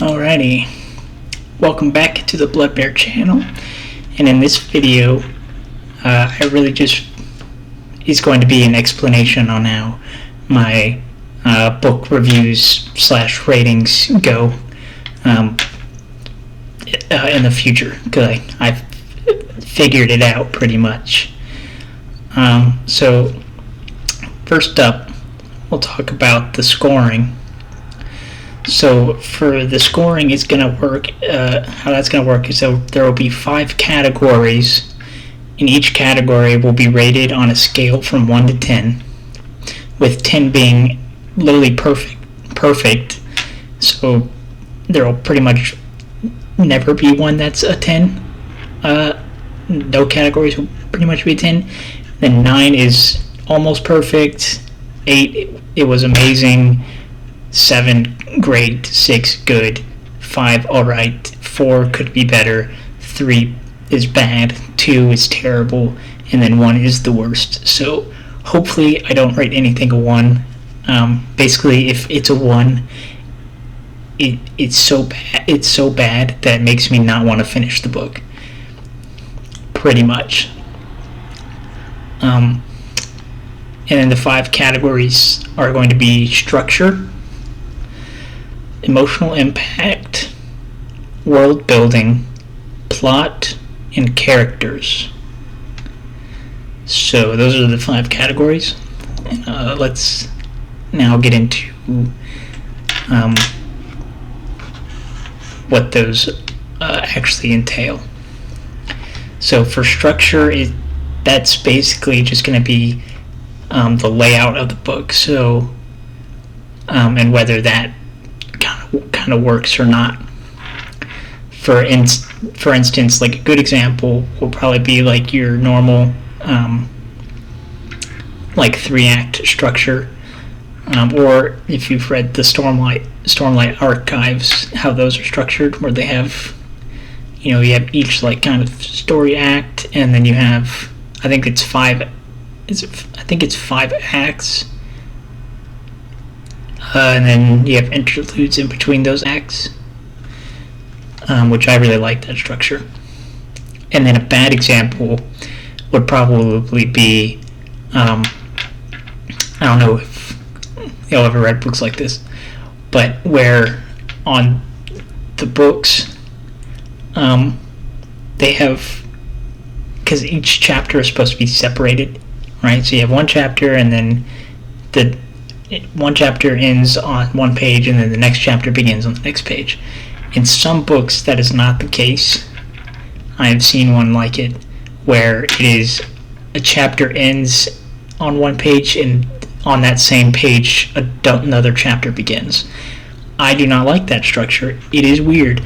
Alrighty, welcome back to the Blood Bear channel, and in this video I really just is going to be an explanation on how my book reviews / ratings go in the future, because I've figured it out pretty much. So first up, we'll talk about the scoring. So for the scoring, it's going to work, how that's going to work is there will be 5 categories, and each category will be rated on a scale from 1 to 10, with 10 being literally perfect. So there will pretty much never be one that's a 10. No categories will pretty much be 10. Then 9 is almost perfect, 8 it was amazing, 7 great, 6 good, 5 alright, 4 could be better, 3 is bad, 2 is terrible, and then 1 is the worst. So hopefully I don't rate anything a 1. Basically, if it's a 1, it's so bad that it makes me not want to finish the book, pretty much. And then the 5 categories are going to be structure, emotional impact, world building, plot, and characters. So those are the 5 categories. And let's now get into what those actually entail. So for structure, that's basically just going to be the layout of the book. So and whether that kind of works or not. For instance, like a good example will probably be like your normal like 3-act structure, or if you've read the Stormlight Archives, how those are structured, where they have, you have each like kind of story act, and then you have, I think it's 5 acts, and then you have interludes in between those acts, which I really like that structure. And then a bad example would probably be, I don't know if y'all ever read books like this, but where on the books, they have, because each chapter is supposed to be separated, right? So you have one chapter, and then one chapter ends on one page, and then the next chapter begins on the next page. In some books, that is not the case. I have seen one like it, where it is a chapter ends on one page, and on that same page, another chapter begins. I do not like that structure. It is weird,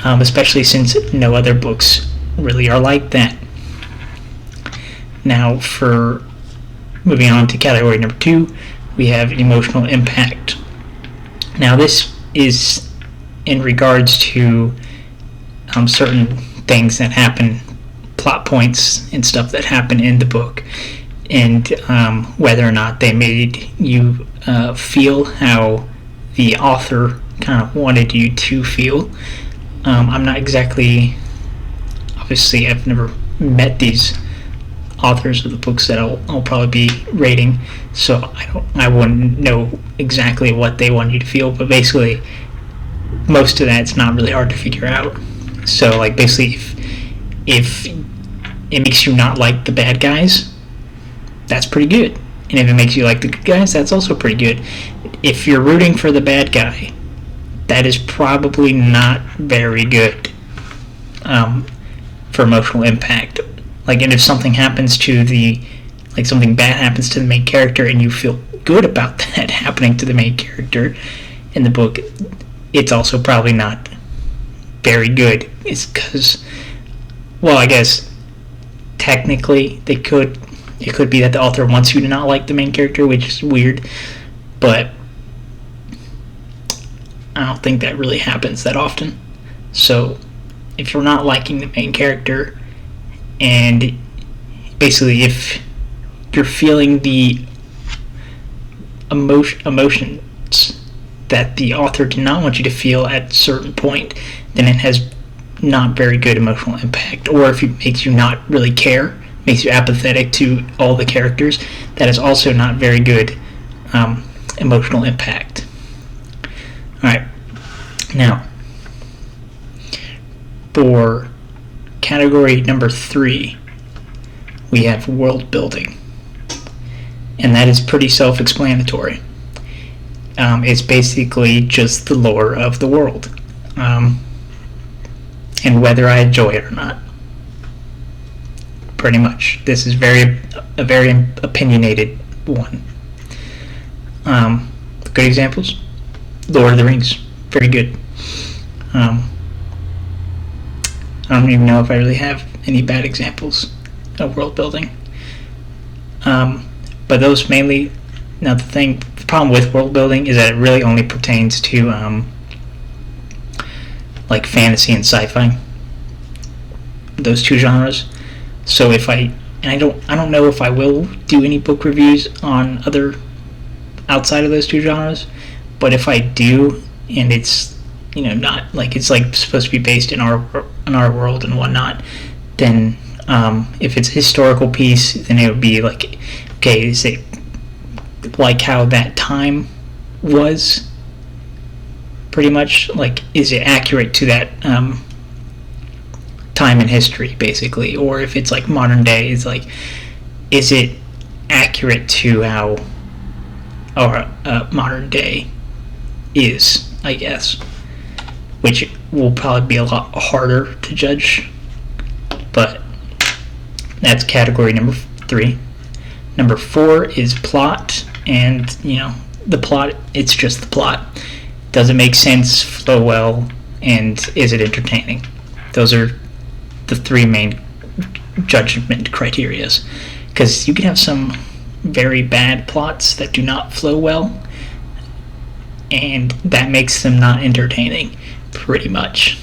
especially since no other books really are like that. Now, for moving on to category number 2, we have emotional impact. Now, this is in regards to certain things that happen, plot points and stuff that happen in the book, and whether or not they made you feel how the author kind of wanted you to feel. I'm not exactly, obviously I've never met these authors of the books that I'll probably be rating, so I wouldn't know exactly what they want you to feel, but basically most of that's not really hard to figure out. So like basically if it makes you not like the bad guys, that's pretty good, and if it makes you like the good guys, that's also pretty good. If you're rooting for the bad guy, that is probably not very good for emotional impact. Like, and if something happens to something bad happens to the main character, and you feel good about that happening to the main character in the book, it's also probably not very good. It's because, well, I guess technically it could be that the author wants you to not like the main character, which is weird, but I don't think that really happens that often. So if you're not liking the main character, and basically if you're feeling the emotions that the author did not want you to feel at a certain point, then it has not very good emotional impact. Or if it makes you not really care, makes you apathetic to all the characters, that is also not very good emotional impact. Alright, now for category number 3, we have world building, and that is pretty self-explanatory. It's basically just the lore of the world, and whether I enjoy it or not. Pretty much. This is a very opinionated one. Good examples: Lord of the Rings, very good. I don't even know if I really have any bad examples of world building. But those mainly. Now the problem with world building is that it really only pertains to like fantasy and sci-fi, those two genres. So I don't know if I will do any book reviews on other outside of those two genres, but if I do, and it's not like it's like supposed to be based in our world and whatnot, then if it's a historical piece, then it would be like, okay, is it like how that time was, pretty much, like, is it accurate to that time in history, basically? Or if it's like modern day, is it accurate to how our modern day is, I guess, which will probably be a lot harder to judge. But that's category number 3. Number 4 is plot, and the plot, it's just the plot. Does it make sense, flow well, and is it entertaining? Those are the 3 main judgment criterias, because you can have some very bad plots that do not flow well, and that makes them not entertaining, pretty much.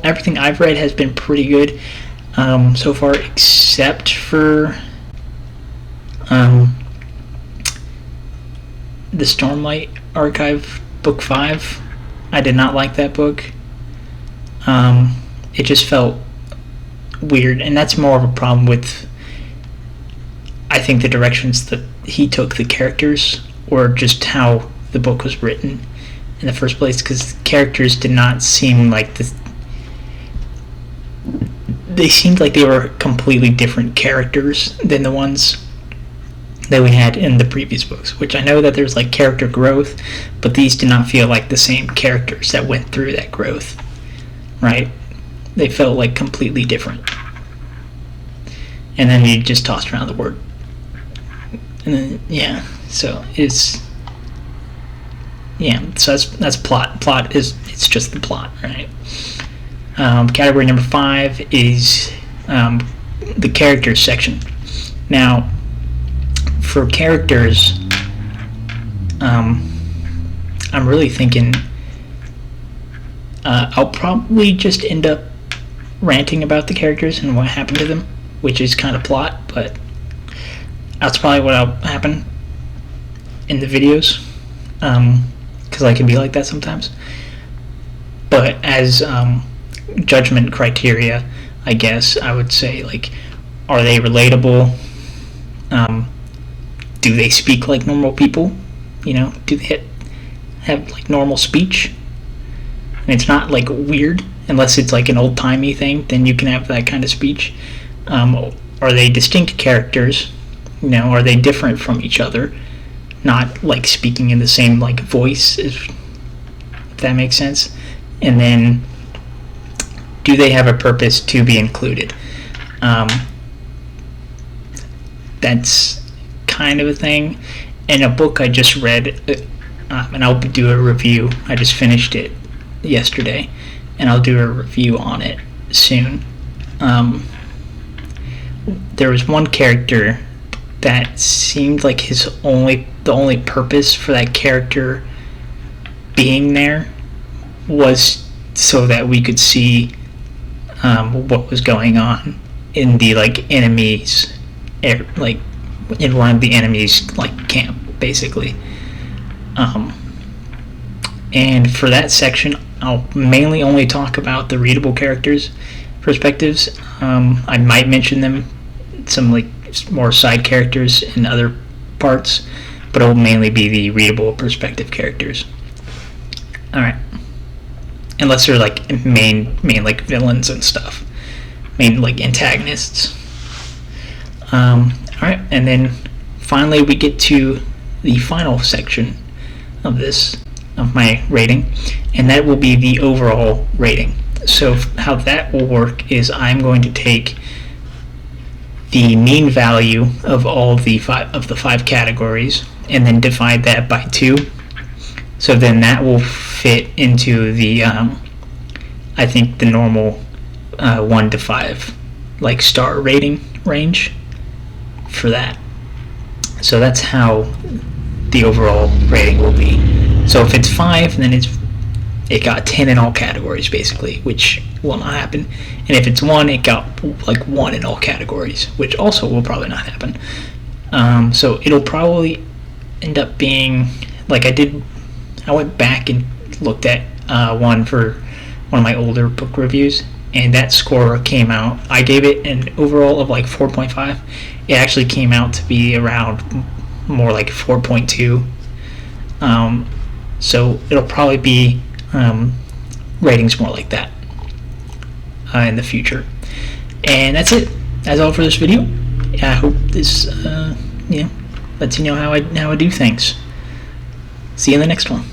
Everything I've read has been pretty good so far, except for the Stormlight Archive, Book 5. I did not like that book. It just felt weird, and that's more of a problem with, I think, the directions that he took the characters, or just how the book was written in the first place, because the characters did not seem like this. They seemed like they were completely different characters than the ones that we had in the previous books, which I know that there's like character growth, but these did not feel like the same characters that went through that growth, right? They felt like completely different. And then you just tossed around the word. And then, so that's plot. Plot is, it's just the plot, right? Category number 5 is the characters section. Now, for characters, I'm really thinking I'll probably just end up ranting about the characters and what happened to them, which is kind of plot, but that's probably what'll happen in the videos, because I can be like that sometimes. But as judgment criteria, I guess I would say, like, are they relatable? Do they speak like normal people? Do they have like normal speech? And it's not like weird, unless it's like an old-timey thing, then you can have that kind of speech. Are they distinct characters? Are they different from each other? Not like speaking in the same like voice, if that makes sense. And then, do they have a purpose to be included? That's kind of a thing. In a book I just read, and I'll do a review. I just finished it yesterday, and I'll do a review on it soon. There was one character that seemed like the only purpose for that character being there was so that we could see what was going on in the like enemies, like in one of the enemies like camp, basically. And for that section, I'll mainly only talk about the readable characters' perspectives. I might mention them, some like more side characters in other parts, but it will mainly be the readable perspective characters. Alright. Unless they're like main like villains and stuff. Main like antagonists. Alright, and then finally we get to the final section of my rating, and that will be the overall rating. So how that will work is I'm going to take the mean value of all of the five categories and then divide that by 2. So then that will fit into the I think the normal 1 to 5 like star rating range for that. So that's how the overall rating will be. So if it's 5, then it got 10 in all categories basically, which will not happen. And if it's 1, it got like 1 in all categories, which also will probably not happen. So it'll probably end up being like I went back and looked at one for one of my older book reviews, and that score came out, I gave it an overall of like 4.5. It actually came out to be around more like 4.2. So it'll probably be ratings more like that in the future. And that's it. That's all for this video. I hope this lets you know how I do things. See you in the next one.